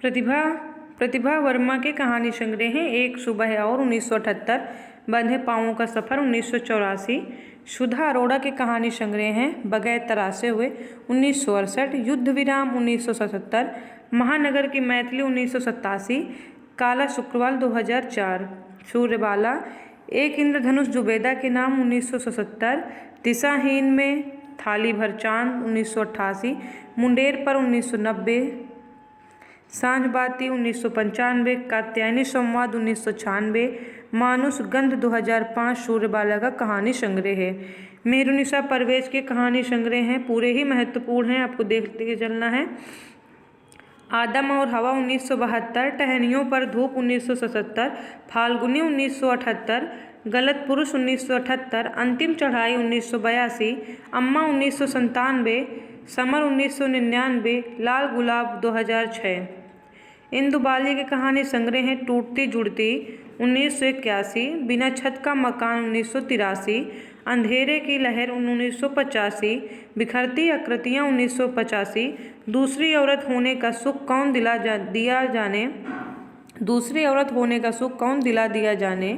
प्रतिभा प्रतिभा वर्मा के कहानी संग्रह हैं एक सुबह और 1978, बंधे पाँवों का सफ़र 1984, सुधा अरोड़ा के कहानी संग्रह हैं बगैर तरासे हुए 1968, युद्ध विराम 1977, महानगर की मैथिली 1987, काला शुक्रवार 2004, सूर्यबाला एक इंद्रधनुष जुबेदा के नाम 1977, दिशाहीन में थाली भर चांद 1988, मुंडेर पर 1990, सांझबाती 1995, कात्यायनी संवाद 1996, मानुष गंध 2005 सूर्यबाला का कहानी संग्रह है। मेहरुनिसा परवेज के कहानी संग्रह हैं, पूरे ही महत्वपूर्ण हैं, आपको देखते चलना है। आदम और हवा 1972, टहनियों पर धूप 1977, फाल्गुनी 1978, गलत पुरुष 1978, अंतिम चढ़ाई 1982, अम्मा 1997, समर 1999, लाल गुलाब 2006। इंदुबाली के कहानी संग्रह हैं टूटती जुड़ती 1981, बिना छत का मकान 1983, अंधेरे की लहर 1985, बिखरती आकृतियाँ 1985, दूसरी औरत होने का सुख कौन दिला दिया जाने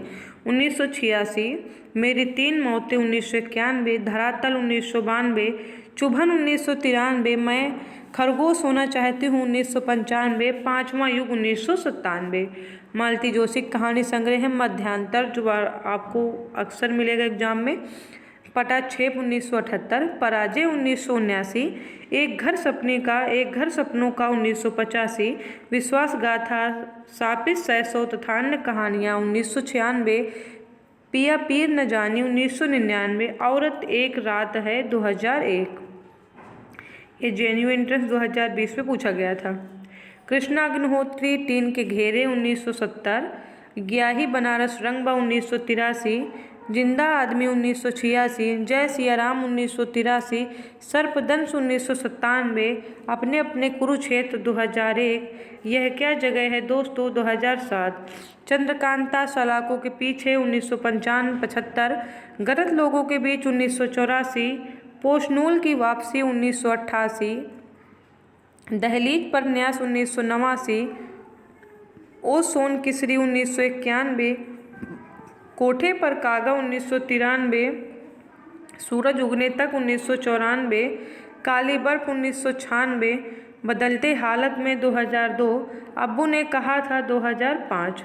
1986, मेरी तीन मौतें 1991, धरातल 1992, चुभन 1993, मैं खरगोश होना चाहती हूँ 1995, पाँचवां युग 1997। मालती जोशी कहानी संग्रह है मध्यांतर, जो आपको अक्सर मिलेगा एग्जाम में। पटाक्षेप 1978, पराजय 1979, एक घर सपनों का 1985, विश्वासगाथा, सापित 600 तथा अन्य कहानियाँ 1996, पिया पीर न जानी 1999, औरत एक रात है 2001। ये जेएनयू एंट्रेंस 2020 में पूछा गया था। कृष्णा अग्निहोत्री टीन के घेरे 1970, ग्याही बनारस रंगबा 1983, जिंदा आदमी 1986, जय सियाराम 1983, सर्पदंश 1997, अपने अपने कुरुक्षेत्र 2001, यह क्या जगह है दोस्तों 2007, चंद्रकांता सलाखों के पीछे 1975, गलत लोगों के बीच 1984, पोषनूल की वापसी 1988, दहलीज पर न्यास 1989, ओ सोन किसरी 1991, कोठे पर कागा 1993, सूरज उगने तक 1994, काली बर्फ 1996, बदलते हालत में 2002, अब्बू ने कहा था 2005,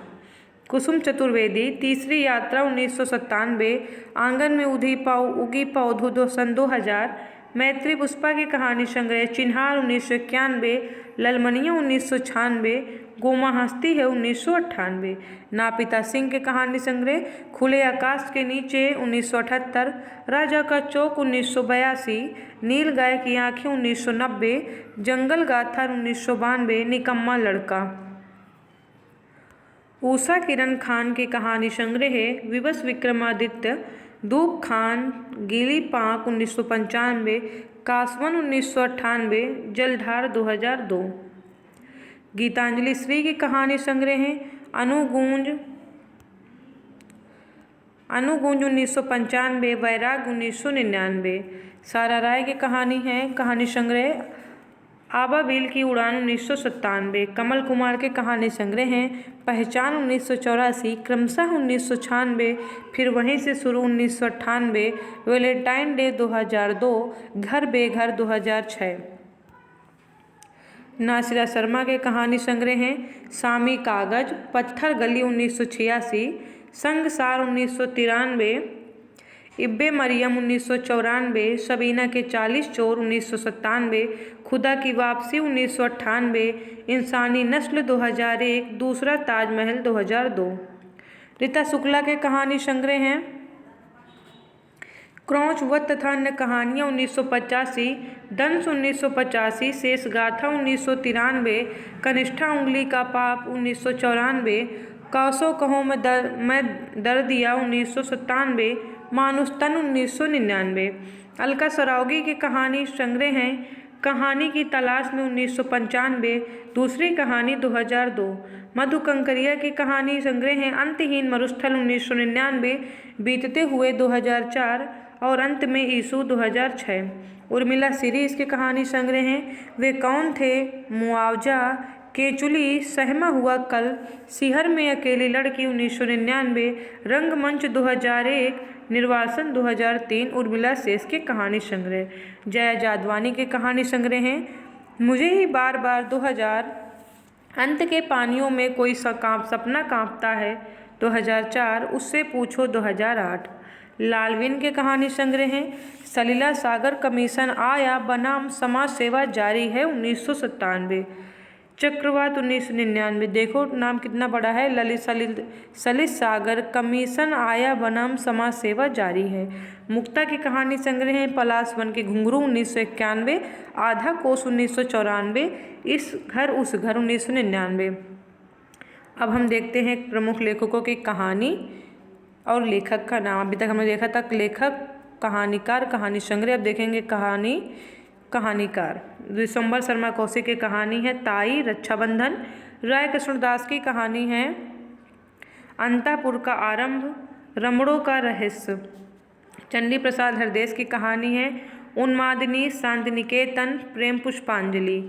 कुसुम चतुर्वेदी तीसरी यात्रा 1997, आंगन में उगी पौधों सन 2000, मैत्री पुष्पा की कहानी संग्रह चिन्हार 1991, ललमनिया 1996, गोमा हंसती है 1998, नापिता सिंह के कहानी संग्रह खुले आकाश के नीचे 1978, राजा का चौक 1982, नील गाय की आँखें 1990, जंगल गाथा 1992, निकम्मा लड़का। उषा किरण खान की कहानी संग्रह है विवश विक्रमादित्य, दूब खान, गीली पाँक 1995, कासवन 1998, जलधार 2002। गीतांजलि श्री की कहानी संग्रह है अनुगूंज 1995, वैराग 1999। सारा राय की कहानी संग्रह आबाबिल की उड़ान 1997, कमल कुमार के कहानी संग्रह हैं पहचान 1984, क्रमशः 1996, फिर वहीं से शुरू 1998, वैलेंटाइन डे 2002, घर बेघर 2006। नासिरा शर्मा के कहानी संग्रह हैं सामी कागज, पत्थर गली 1986, संगसार 1993, इब्बे मरियम 1994, सबीना के 40 चोर 1997, खुदा की वापसी 1998, इंसानी नस्ल 2001, दूसरा ताजमहल 2002। रीता शुक्ला के कहानी संग्रह हैं क्रौच वध तथा अन्य कहानियाँ 1985, दंश 1985, शेष गाथा 1993, कनिष्ठा उंगली का पाप 1994, कौसो कहो मैं दर दिया 1997, मानुष तन 1999। अलका सरावगी के कहानी संग्रह हैं कहानी की तलाश में 1995, दूसरी कहानी 2002। मधु कंकरिया की कहानी संग्रह हैं अंतहीन मरुस्थल 1999, बीतते हुए 2004 और अंत में ईसु 2006। उर्मिला सीरीज की कहानी संग्रह हैं वे कौन थे, मुआवजा, केचुली, सहमा हुआ कल, सीहर में अकेली लड़की 1999, रंगमंच 2001, निर्वासन 2003, उर्मिला शेष के कहानी संग्रह, जया जादवानी के कहानी संग्रह हैं। मुझे ही बार बार 2000, अंत के पानियों में कोई सपना कांपता है 2004, उससे पूछो 2008, लालविन के कहानी संग्रह हैं। सलीला सागर कमीशन आया बनाम समाज सेवा जारी है 1997, चक्रवात 1999, देखो नाम कितना बड़ा है, सलिल सागर कमीशन आया बनाम समाज सेवा जारी है। मुक्ता की कहानी संग्रह है। पलाश वन के घुंघरू 1991, आधा कोस 1994, इस घर उस घर 1999। अब हम देखते हैं प्रमुख लेखकों की कहानी और लेखक का नाम। अभी तक हमने देखा था लेखक, कहानीकार, कहानी संग्रह। अब देखेंगे कहानीकार। दिसंबर शर्मा कौशिक की कहानी है ताई, रक्षाबंधन। राय कृष्णदास की कहानी है अंतापुर का आरंभ, रमणों का रहस्य। चंडी प्रसाद हरदेस की कहानी है उन्मादिनी, शांतिनिकेतन, प्रेम पुष्पांजलि।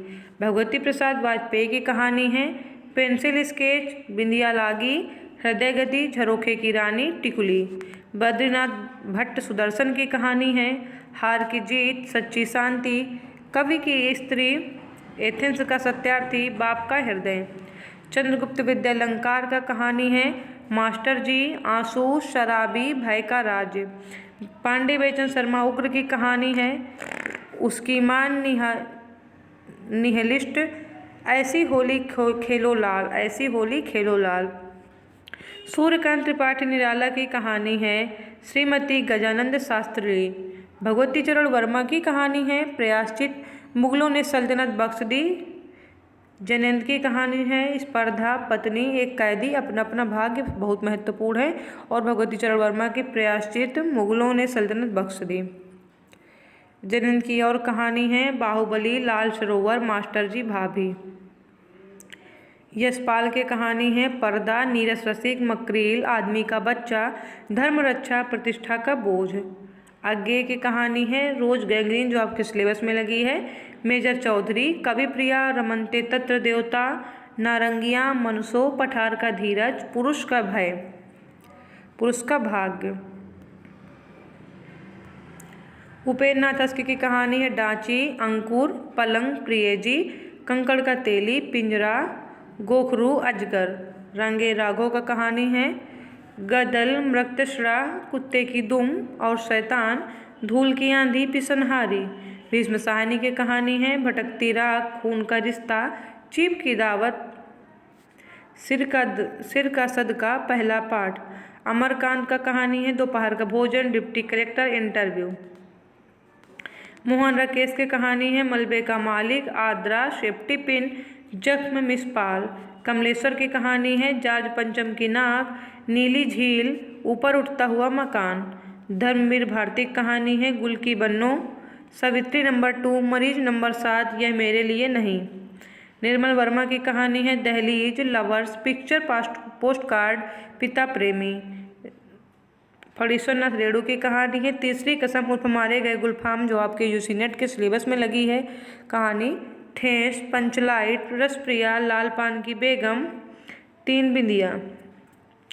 भगवती प्रसाद वाजपेयी की कहानी है पेंसिल स्केच, बिंदिया लागी, हृदय गति, झरोखे की रानी, टिकुली। बद्रीनाथ भट्ट सुदर्शन की कहानी है हार की जीत, सच्ची शांति, कवि की स्त्री, एथेंस का सत्यार्थी, बाप का हृदय। चंद्रगुप्त विद्यालंकार का कहानी है मास्टर जी, आंसू, शराबी, भय का राज्य। पांडे बेचन शर्मा उग्र की कहानी है उसकी मां निहलिस्ट, ऐसी होली खेलो लाल, ऐसी होली खेलो लाल। सूर्यकांत त्रिपाठी निराला की कहानी है श्रीमती गजानंद शास्त्री। भगवती चरण वर्मा की कहानी है प्रयाश्चित, मुगलों ने सल्तनत बख्श दी। जयनंद की कहानी है स्पर्धा, पत्नी, एक कैदी, अपना अपना भाग्य, बहुत महत्वपूर्ण है। और भगवती चरण वर्मा की प्रयाश्चित, मुगलों ने सल्तनत बख्श दी। जयनंद की और कहानी है बाहुबली, लाल सरोवर, मास्टर जी, भाभी। यशपाल के कहानी है पर्दा, नीरस रसिक, मकरील, आदमी का बच्चा, धर्म रक्षा, प्रतिष्ठा का बोझ। आगे की कहानी है रोज गैंग्रीन, जो आपके सिलेबस में लगी है। मेजर चौधरी, कवि प्रिया, रमनते तत्र देवता, नारंगियां, मनसो, पठार का धीरज, पुरुष का भय, पुरुष का भाग्य। उपेंद्र नाथ अस्की की कहानी है डांची, अंकुर, पलंग, प्रियजी, कंकड़ का तेली, पिंजरा, गोखरू, अजगर। रंगे राघव का कहानी है गदल, मृगतृष्णा, कुत्ते की दुम और शैतान, धूल की आंधी, पिसनहारी। भीष्म साहनी की कहानी है भटकती राख, खून का रिश्ता, चीप की दावत, सिर का सदका, पहला पाठ। अमरकांत का कहानी है दोपहर का भोजन, deputy collector, interview. Mohan Rakesh की कहानी है मलबे का मालिक, आद्रा, सेफ्टी पिन, जख्म, मिसपाल। कमलेश्वर की कहानी है जॉर्ज पंचम की नाक, नीली झील, ऊपर उठता हुआ मकान। धर्मवीर भारती की कहानी है गुल की बन्नो, सावित्री नंबर 2, मरीज नंबर 7, यह मेरे लिए नहीं। निर्मल वर्मा की कहानी है दहलीज, लवर्स, पिक्चर पोस्ट कार्ड, पिता प्रेमी। फणीश्वर नाथ रेणु की कहानी है तीसरी कसम उर्फ मारे गए गुलफाम, जो आपके यूजी नेट के सिलेबस में लगी है। कहानी ठेस, पंचलाइट, रसप्रिया, लाल पान की बेगम, तीन बिंदिया।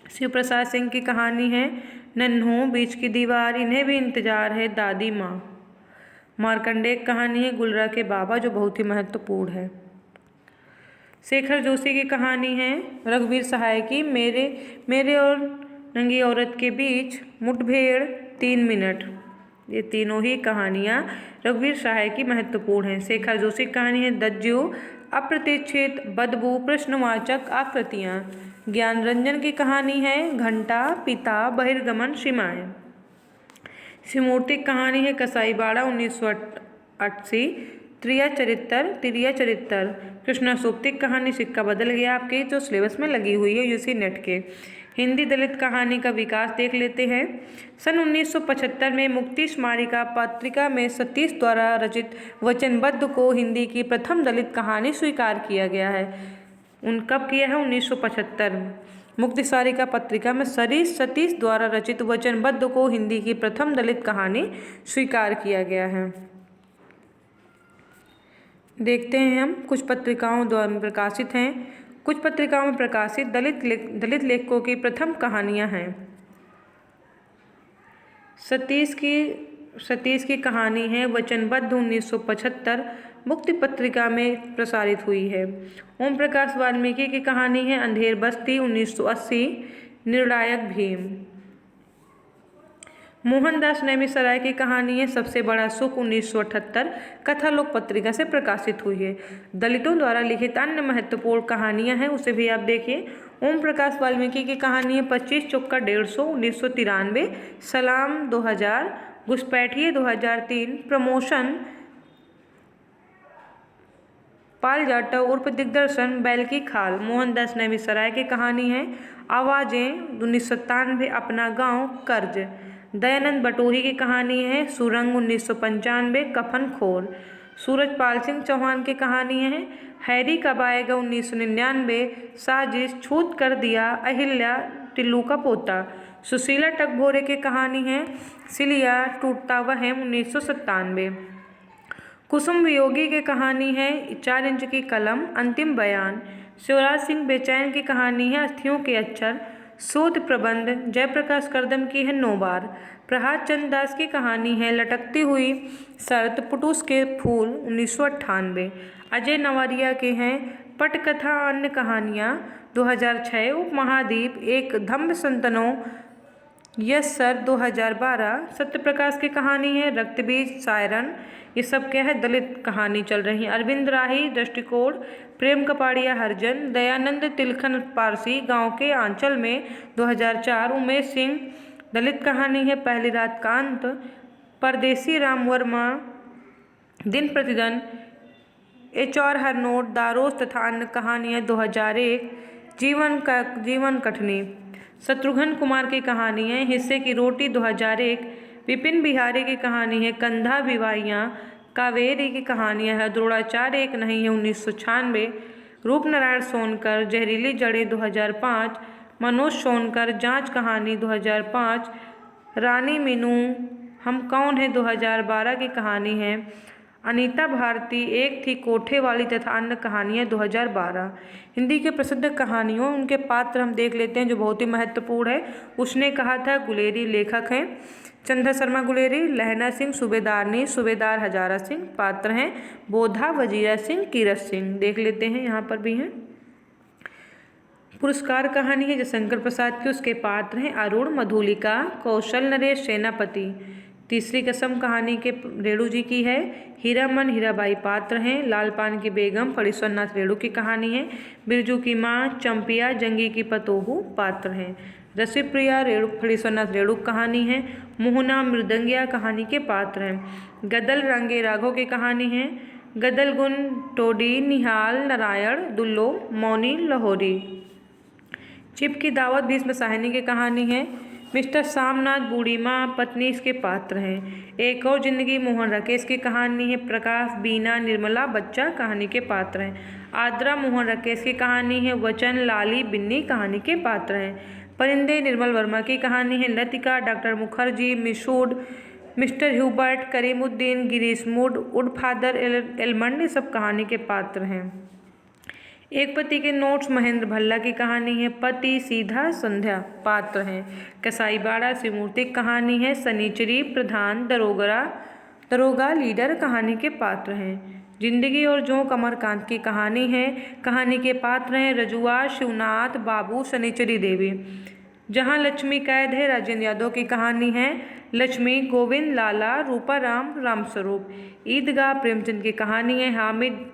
शिव प्रसाद सिंह की कहानी है नन्हू, बीच की दीवार, इन्हें भी इंतजार है, दादी माँ। मार्कंडेय की कहानी है गुलरा के बाबा, जो बहुत ही महत्वपूर्ण है। शेखर जोशी की कहानी है रघुवीर सहाय की मेरे और नंगी औरत के बीच मुठभेड़, 3 मिनट। ये तीनों ही कहानियाँ रघुवीर सहाय की महत्वपूर्ण हैं। शेखर जोशी की कहानी है दज्जू, अप्रतीक्षित, बदबू, प्रश्नवाचक, आकृतियाँ। ज्ञान रंजन की कहानी है घंटा, पिता, बहिर्गमन, सीमाएँ। शिवमूर्ति की कहानी है कसाईबाड़ा, 1980, त्रिया चरित्र। कृष्णा सोप्ती की कहानी सिक्का बदल गया, आपके जो सिलेबस में लगी हुई है यूसी नेट के। हिंदी दलित कहानी का विकास देख लेते हैं। सन 1975 में मुक्ति स्मारिका पत्रिका में सतीश द्वारा रचित वचनबद्ध को हिंदी की प्रथम दलित कहानी स्वीकार किया गया है। कब किया है? 1975 में। मुक्ति स्मारिका पत्रिका में सतीश द्वारा रचित वचनबद्ध को हिंदी की प्रथम दलित कहानी स्वीकार किया गया है। देखते हैं हम कुछ पत्रिकाओं द्वारा प्रकाशित हैं। कुछ पत्रिकाओं में प्रकाशित दलित लेखकों की प्रथम कहानियाँ हैं। सतीश की कहानी है वचनबद्ध 1975 मुक्ति पत्रिका में प्रसारित हुई है। ओम प्रकाश वाल्मीकि की कहानी है अंधेर बस्ती 1980 निर्णायक भीम। मोहनदास नेमिसराय की कहानी है सबसे बड़ा सुख 1978 कथालोक पत्रिका से प्रकाशित हुई है। दलितों द्वारा लिखित अन्य महत्वपूर्ण कहानियां हैं, उसे भी आप देखिए। ओम प्रकाश वाल्मीकि की कहानी है 25 चौका 150 1993, सलाम 2000, घुसपैठिए 2003, प्रमोशन पाल जाटव उर्फ दिग्दर्शन बैल की खाल। मोहनदास नेमिसराय की कहानी है आवाज़ें 1997, अपना गांव कर्ज। दयानंद बटोही की कहानी है सुरंग 1995, कफन खोर। सूरजपाल सिंह चौहान की कहानी है हैरी कब आएगा 1999, साजिश छूत कर दिया अहिल्या टिल्लू का पोता। सुशीला टकभोरे की कहानी है सिलिया टूटता वहम 1997। कुसुम वियोगी की कहानी है 4 इंच की कलम अंतिम बयान। शिवराज सिंह बेचैन की कहानी है अस्थियों के अक्षर। शोध प्रबंध जयप्रकाश करदम की है 9 बार। प्रहाद चंद दास की कहानी है लटकती हुई शर्त पुटुस के फूल 1998। अजय नवारिया के हैं पटकथा अन्य कहानियाँ 2006। उपमहाद्वीप एक धम्म संतनों यस सर 2012। सत्यप्रकाश की कहानी है रक्तबीज सायरन। ये सब क्या है दलित कहानी चल रही है। अरविंद राही दृष्टिकोण, प्रेम कपाड़िया हरिजन। दयानंद तिलखन पारसी गांव के आंचल में 2004। उमेश सिंह दलित कहानी है पहली रात का अंत। परदेसी राम वर्मा दिन प्रतिदिन। एचौर हरनोट दारोस तथा अन्य कहानियाँ 2001। जीवन कठनी। शत्रुघ्न कुमार की कहानी है हिस्से की रोटी 2001। विपिन बिहारी की कहानी है कंधा विवाहियाँ। कावेरी की कहानियाँ है द्रोणाचार्य एक नहीं है 1996। रूपनारायण सोनकर जहरीली जड़ें 2005। मनोज सोनकर जांच कहानी 2005। रानी मीनू हम कौन है 2012 की कहानी है। अनीता भारती एक थी कोठे वाली तथा अन्य कहानियाँ 2012। हिंदी के प्रसिद्ध कहानियों उनके पात्र हम देख लेते हैं जो बहुत ही महत्वपूर्ण है। उसने कहा था गुलेरी लेखक हैं चंद्र शर्मा गुलेरी। लहना सिंह सूबेदारनी सूबेदार हजारा सिंह पात्र हैं। बोधा वजीरा सिंह कीरत सिंह देख लेते हैं, यहाँ पर भी हैं। पुरस्कार कहानी है जयशंकर प्रसाद की, उसके पात्र हैं अरुण मधुलिका कौशल नरेश सेनापति। तीसरी कसम कहानी के रेणु जी की है। हीरामन हीराबाई पात्र हैं। लालपान की बेगम फणीश्वरनाथ रेणु की कहानी है। बिरजू की माँ चंपिया जंगी की पतोहू पात्र हैं। रसिप्रिया फणीश्वरनाथ रेणु कहानी है। मोहना मृदंगिया कहानी के पात्र हैं। गदल रंगे राघव की कहानी है। गदल गुण टोडी निहाल नारायण दुल्लो मौनी लाहौरी। चिप की दावत भीष्म साहनी की कहानी है। मिस्टर सामनाथ बूढ़ी माँ पत्नी इसके पात्र हैं। एक और जिंदगी मोहन राकेश की कहानी है। प्रकाश बीना निर्मला बच्चा कहानी के पात्र हैं। आद्रा मोहन राकेश की कहानी है। वचन लाली बिन्नी कहानी के पात्र हैं। परिंदे निर्मल वर्मा की कहानी है। Latika doctor Mukherjee Miss Wood mister Hubert Karimuddin Girish मूड उडफादर एलमंड सब कहानी के पात्र हैं। एक पति के नोट्स महेंद्र भल्ला की कहानी है। पति सीधा संध्या पात्र हैं। कसाईबाड़ा श्रीमूर्ति कहानी है। सनीचरी प्रधान दरोगा लीडर कहानी के पात्र हैं। जिंदगी और जोंक अमरकांत की कहानी है। कहानी के पात्र हैं रजुआ शिवनाथ बाबू सनीचरी देवी। जहां लक्ष्मी कैद है राजेंद्र यादव की कहानी है। लक्ष्मी गोविंद लाला रूपाराम रामस्वरूप। ईदगाह प्रेमचंद की कहानी है। हामिद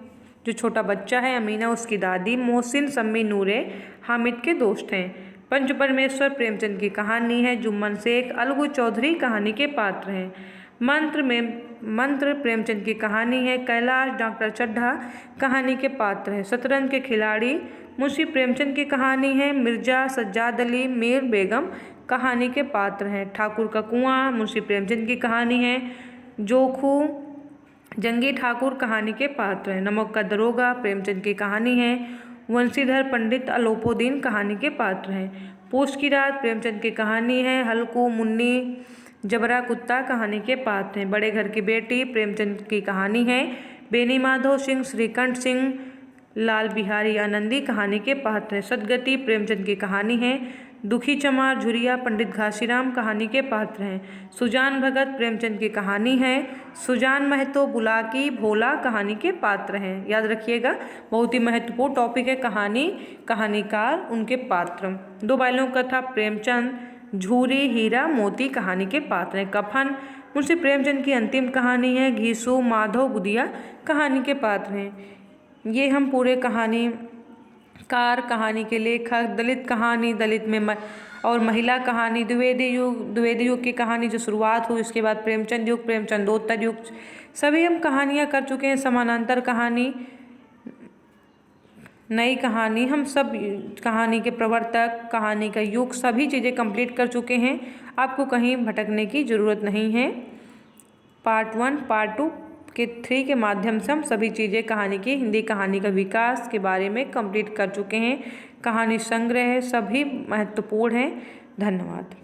जो छोटा बच्चा है, अमीना उसकी दादी, मोहसिन सम्मी नूरे हामिद के दोस्त हैं। पंच परमेश्वर प्रेमचंद की कहानी है। जुम्मन शेख अलगू चौधरी कहानी के पात्र हैं। मंत्र प्रेमचंद की कहानी है। कैलाश डॉक्टर चड्ढा कहानी के पात्र हैं। शतरंज के खिलाड़ी मुंशी प्रेमचंद की कहानी है। मिर्जा सज्जाद अली मीर बेगम कहानी के पात्र हैं। ठाकुर का कुआं मुंशी प्रेमचंद की कहानी है। जोखू जंगी ठाकुर कहानी के पात्र हैं। नमक का दरोगा प्रेमचंद की कहानी है। वंशीधर पंडित अलोपोदीन कहानी के पात्र हैं। पोस्ट की रात प्रेमचंद की कहानी है। हल्कू मुन्नी जबरा कुत्ता कहानी के पात्र हैं। बड़े घर की बेटी प्रेमचंद की कहानी है। बेनी माधव सिंह, श्रीकंठ सिंह, लाल बिहारी आनंदी कहानी के पात्र हैं। सदगति प्रेमचंद की कहानी है। दुखी चमार झुरिया पंडित घासीराम कहानी के पात्र हैं। सुजान भगत प्रेमचंद की कहानी है। सुजान महतो बुलाकी भोला कहानी के पात्र हैं। याद रखिएगा, बहुत ही महत्वपूर्ण टॉपिक है कहानी, कहानीकार, उनके पात्र। दो बैलों का कथा प्रेमचंद झूरी हीरा मोती कहानी के पात्र हैं। कफन मुंशी प्रेमचंद की अंतिम कहानी है। घीसू माधव गुदिया कहानी के पात्र हैं। ये हम पूरे कहानीकार, कहानी के लेखक, दलित कहानी, दलित में और महिला कहानी, द्विवेदी युग की कहानी जो शुरुआत हुई, उसके बाद प्रेमचंद युग, प्रेमचंदोत्तर युग, सभी हम कहानियाँ कर चुके हैं। समानांतर कहानी, नई कहानी, हम सब कहानी के प्रवर्तक, कहानी का युग, सभी चीज़ें कंप्लीट कर चुके हैं। आपको कहीं भटकने की ज़रूरत नहीं है। पार्ट 1, पार्ट 2 के 3 के माध्यम से हम सभी चीज़ें कहानी की, हिंदी कहानी का विकास के बारे में कंप्लीट कर चुके हैं। कहानी संग्रह सभी महत्वपूर्ण हैं। धन्यवाद।